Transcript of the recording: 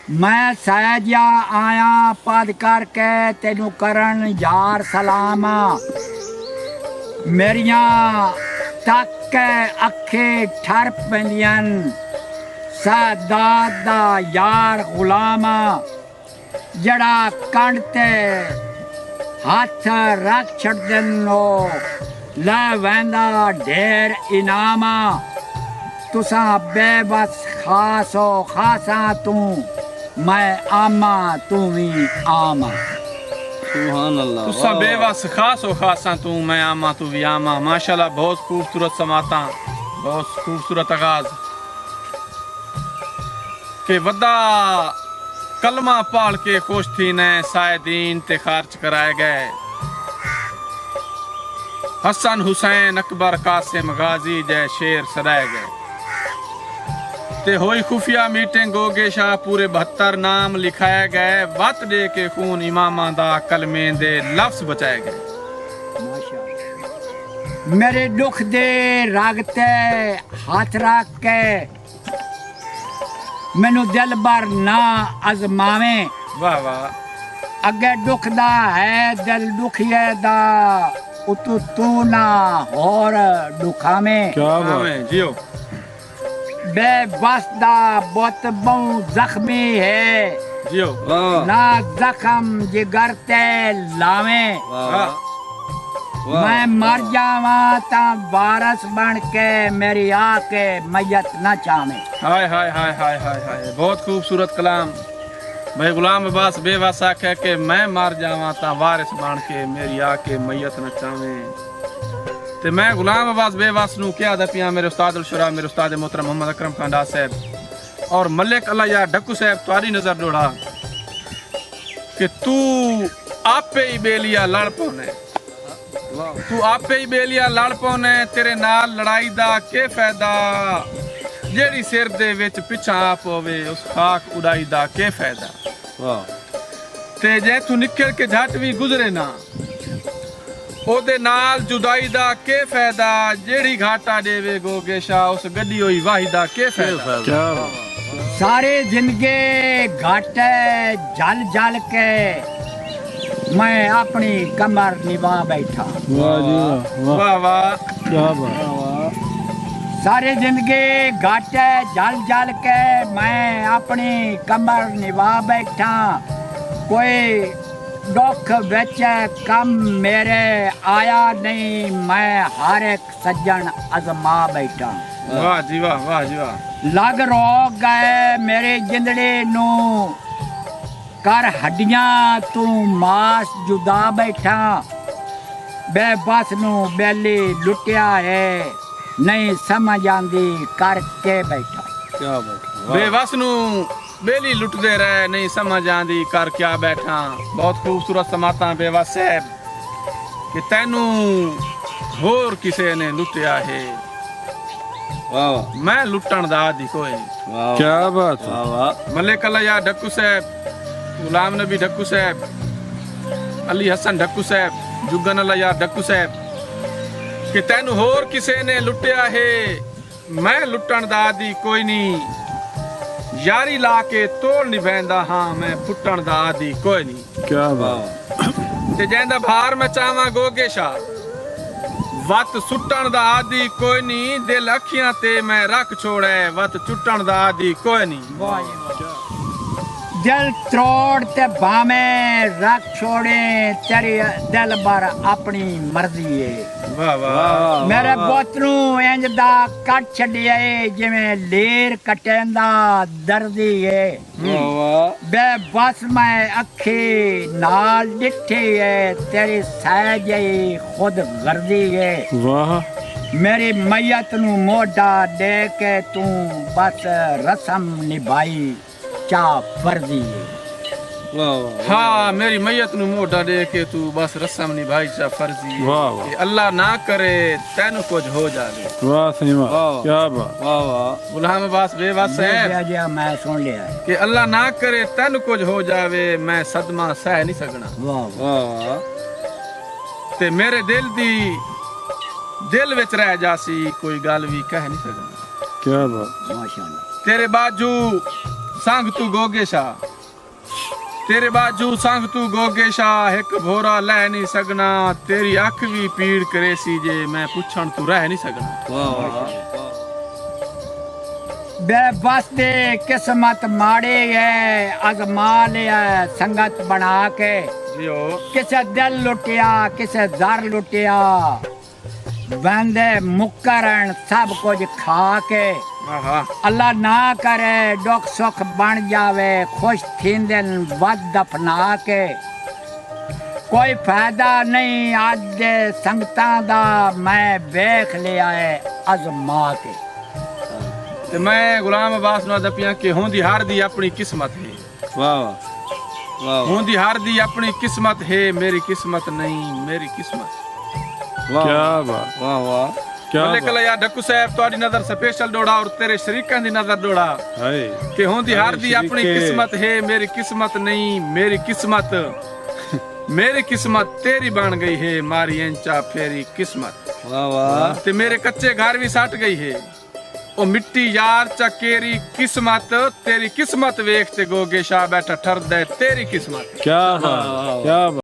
मैं सैजिया आया पद करके तेनू करन यार सलाम। मेरिया तक के अखे ठर पैंदियन सादात दा यार गुलाम। जड़ा कंड ते हाथ रख छड़दन लै वैंदा ढेर इनाम। तुसा बेबस खास हो खासा तू मैं आमा तू भी आमा। सुभान अल्लाह। तुसा बेबस खास हो खासा तू मैं आमा तू भी आमा। माशाल्लाह बहुत खूबसूरत समाता, बहुत खूबसूरत आगाज के वदा कलमा पाल के खुश थी ने साए दीन ते खर्च कराए गए। हसन हुसैन अकबर कासिम गाजी जय शेर सदाए गए। ते होई खुफिया मीटिंग गोगे शाह पूरे 72 नाम लिखाए गए। वत दे के खून इमामा दा कलमे दे लफ्ज बचाए गए। मेरे दुख दे रागते हाथ रख के मैनू दिल भर ना अजमावे। वाह वाह। अगे दुख दा है दिल दुखिए दा उतू तू ना और दुखावे। क्या बात आवे जियो। बेबस दा बहुत बहु जख्मी है जियो। वाह ना जख्म जिगर ते लावे। वाह मैं मर जावा ता वारस बन के मेरी आके मैयत न चावे। हाय हाय हाय हाय हाय हाय बहुत खूबसूरत कलाम भाई गुलाम अब्बास बेवस आखे के मैं मर जावा ता वारिस बन के मेरी आके मैयत न चावे। ते मैं गुलाम अब्बास बेवस नू क्या दा पिया मेरे उस्ताद उल शुरा मेरे उस्ताद मोहतरम मोहम्मद अकरम खान डास साहब और मलिक अल्लाह यार डक्कू साहब तुम्हारी नजर डोड़ा कि तू आपे ही बेलिया लड़ पौने। तू आपे ही बेलिया लड़ पौने। तेरे नाल लड़ाई दा के फायदा जेड़ी सिर दे विच पिछा आप होवे उस खाक उड़ाई दा के फायदा। वाह ते जे तू निकल के झट भी गुजरे ना ओदे नाल जुदाई दा के फायदा। जेड़ी घाटा देवे गोगे शाह उस गड्डी होई वाही दा के फायदा। क्या सारी जिंदगी घाटे जल जल के मैं अपनी कमर निभा बैठा। वाह जी वाह वाह वाह। क्या बात। सारी जिंदगी घाटे जल जल के मैं अपनी कमर निभा बैठा। कोई दुख बिच कम मेरे आया नहीं मैं हर एक सज्जन अजमा बैठा। वाह जी वाह वाह जी वाह। लग रो गए मेरी जिंदड़ी नू कर हड्डियां तू मास जुदा बैठा। बेबस नू बेली लुटिया है नहीं समझ आंदी करके बैठा। क्या बात। बेवस नू बेली लुटदे रहे नहीं समझ आंदी कर क्या बैठा। बहुत खूबसूरत समाता बेवस साहब कि तैनू होर किसे ने लुटिया है वाह मैं लुटन दा आदि कोई। वाह क्या बात। वाह वाह। मलिक अल्लाह यार डक्कू साहब गुलाम नबी डक्कू साहब अली हसन डक्कू साहब जुगन अल्लाह यार डक्कू साहब कि तैनू होर किसे ने लुटिया है मैं लुटन दा आदि कोई नहीं। यारी ला के तोड़ नहीं बहंदा हाँ मैं फुटन दा आदि कोई नहीं। क्या बात। ते जैंदा भार मैं चावा गोगे शाह वत सुटन दा आदि कोई नहीं। दिल अखियां ते मैं रख छोड़े वत चुटन दा आदि कोई नहीं। दिल त्रोड़ ते बामे रख छोड़े तेरी दिल भर अपनी मर्जी है। वाह वाह। मेरे बोतनू इंज दा कट छड़िया जिवें लीर कटेंदा दर्दी है। वाह बेबस मैं अखी नाल डिठी है तेरी सहज खुद गर्दी है। वाह। मेरी मैयत नू मोढा दे के तू बस रस्म निभाई चा फर्जी है। वाह हाँ मेरी मैयत नू मोढा दे के तू बस रस्म निभाई चा फर्जी है। वाह, वाह। कि अल्लाह ना करे तैनू कुछ हो जावे। वाह सही बात। क्या बात। वाह वाह। गुलाम अब्बास बेवस है जिया मैं सुन लिया है। कि अल्लाह ना करे तैनू कुछ हो जावे मैं सदमा सह नहीं सकना। वाह वाह ते मेरे दिल विच रह जासी कोई गल भी कह नहीं सकना। क्या बात। माशाल्लाह। तेरे बाजू संग तू गोगेशा तेरे बाजू संग तू गोगेशा एक भोरा लह नहीं सकना तेरी अख भी पीड़ करे सी जे मैं पुछण तू रह नहीं सकना वाह वाह बेबस दे किस्मत माड़ी है अजमा लिया संगत बना के जियो किसे दिल लुटिया किसे दर लुटिया बंदे मुकरण सब कुछ खा के आहा अल्लाह ना करे दुख सुख बन जावे खुश थींदे वद दफना के कोई फायदा नहीं अज दे संगतां दा मैं वेख लिया है अजमा के ते मैं गुलाम अब्बास ना दपिया कि होंदी हार दी अपनी किस्मत है वाह वाह होंदी हार दी अपनी किस्मत है मेरी किस्मत नहीं मेरी किस्मत क्या बात वाह वाह क्या बोले कल यार डक्कू साहब तुम्हारी नजर स्पेशल डोड़ा और तेरे शरीकां दी नजर डोड़ा हाय कि होंदी हार दी शरीके। अपनी किस्मत है मेरी किस्मत नहीं मेरी किस्मत मेरी किस्मत तेरी बन गई है मारी इंचा फेरी किस्मत वाह वाह ते मेरे कच्चे घर भी सट गई है ओ मिट्टी यार चकेरी किस्मत तेरी किस्मत वेख ते गोगे शाह बैठा ठर दे तेरी किस्मत क्या बात क्या बात